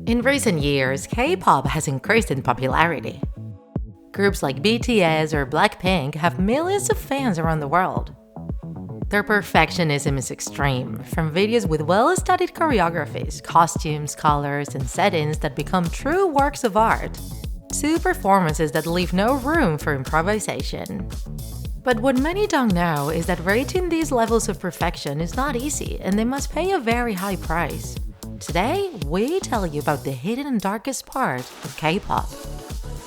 In recent years, K-pop has increased in popularity. Groups like BTS or Blackpink have millions of fans around the world. Their perfectionism is extreme, from videos with well-studied choreographies, costumes, colors, and settings that become true works of art, to performances that leave no room for improvisation. But what many don't know is that reaching these levels of perfection is not easy, and they must pay a very high price. Today, we tell you about the hidden and darkest part of K-pop.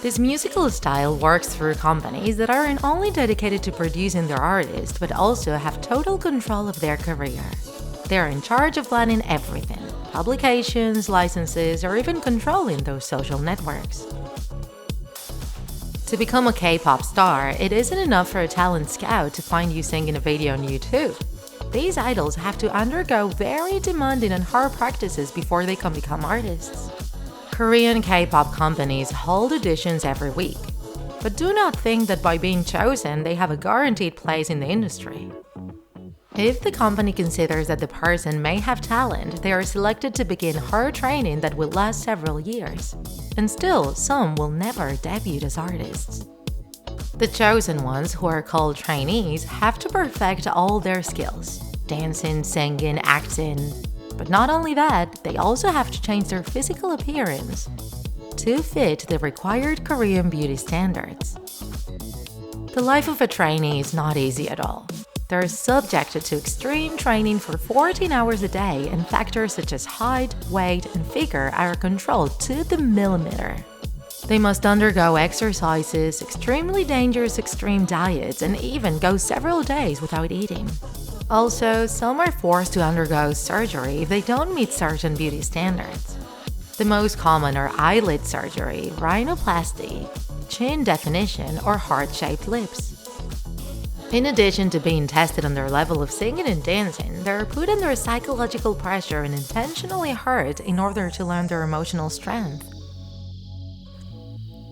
This musical style works through companies that aren't only dedicated to producing their artists, but also have total control of their career. They're in charge of planning everything: publications, licenses, or even controlling those social networks. To become a K-pop star, it isn't enough for a talent scout to find you singing a video on YouTube. These idols have to undergo very demanding and hard practices before they can become artists. Korean K-pop companies hold auditions every week, but do not think that by being chosen they have a guaranteed place in the industry. If the company considers that the person may have talent, they are selected to begin hard training that will last several years. And still, some will never debut as artists. The chosen ones, who are called trainees, have to perfect all their skills: dancing, singing, acting. But not only that, they also have to change their physical appearance to fit the required Korean beauty standards. The life of a trainee is not easy at all. They're subjected to extreme training for 14 hours a day, and factors such as height, weight, and figure are controlled to the millimeter. They must undergo exercises, extremely dangerous extreme diets, and even go several days without eating. Also, some are forced to undergo surgery if they don't meet certain beauty standards. The most common are eyelid surgery, rhinoplasty, chin definition, or heart-shaped lips. In addition to being tested on their level of singing and dancing, they are put under psychological pressure and intentionally hurt in order to learn their emotional strength.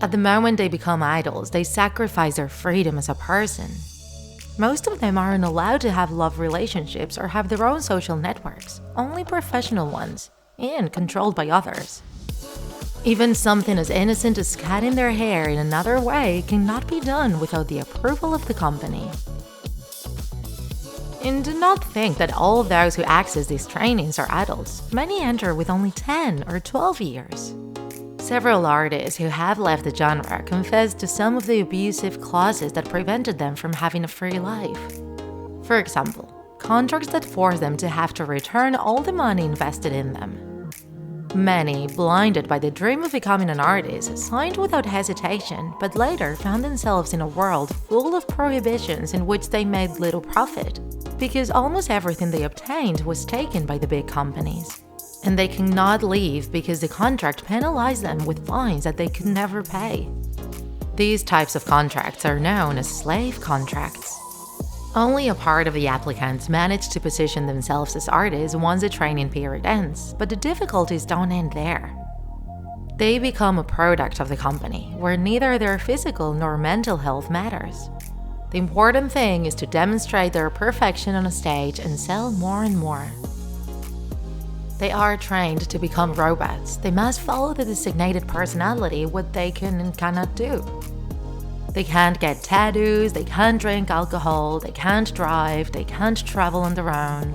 At the moment they become idols, they sacrifice their freedom as a person. Most of them aren't allowed to have love relationships or have their own social networks, only professional ones, and controlled by others. Even something as innocent as cutting their hair in another way cannot be done without the approval of the company. And do not think that all those who access these trainings are adults. Many enter with only 10 or 12 years. Several artists who have left the genre confess to some of the abusive clauses that prevented them from having a free life. For example, contracts that force them to have to return all the money invested in them. Many, blinded by the dream of becoming an artist, signed without hesitation, but later found themselves in a world full of prohibitions in which they made little profit, because almost everything they obtained was taken by the big companies. And they cannot leave because the contract penalized them with fines that they could never pay. These types of contracts are known as slave contracts. Only a part of the applicants manage to position themselves as artists once the training period ends, but the difficulties don't end there. They become a product of the company, where neither their physical nor mental health matters. The important thing is to demonstrate their perfection on a stage and sell more and more. They are trained to become robots. They must follow the designated personality what they can and cannot do. They can't get tattoos, they can't drink alcohol, they can't drive, they can't travel on their own.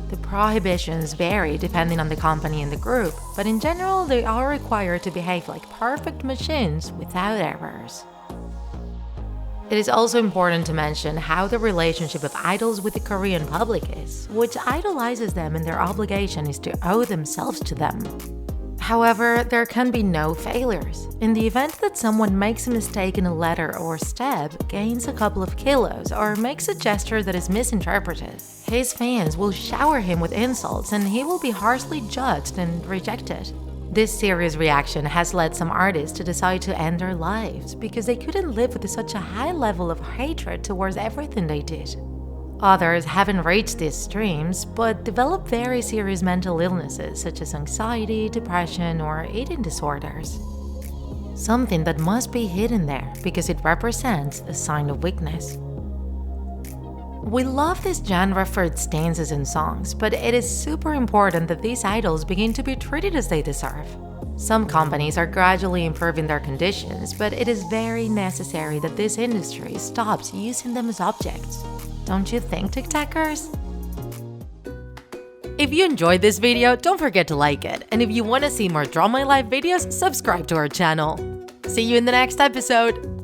The prohibitions vary depending on the company and the group, but in general they are required to behave like perfect machines without errors. It is also important to mention how the relationship of idols with the Korean public is, which idolizes them, and their obligation is to owe themselves to them. However, there can be no failures. In the event that someone makes a mistake in a letter or step, gains a couple of kilos, or makes a gesture that is misinterpreted, his fans will shower him with insults and he will be harshly judged and rejected. This serious reaction has led some artists to decide to end their lives because they couldn't live with such a high level of hatred towards everything they did. Others haven't reached these extremes, but develop very serious mental illnesses such as anxiety, depression, or eating disorders. Something that must be hidden there because it represents a sign of weakness. We love this genre for its dances and songs, but it is super important that these idols begin to be treated as they deserve. Some companies are gradually improving their conditions, but it is very necessary that this industry stops using them as objects. Don't you think, TikTakers? If you enjoyed this video, don't forget to like it, and if you want to see more Draw My Life videos, subscribe to our channel. See you in the next episode!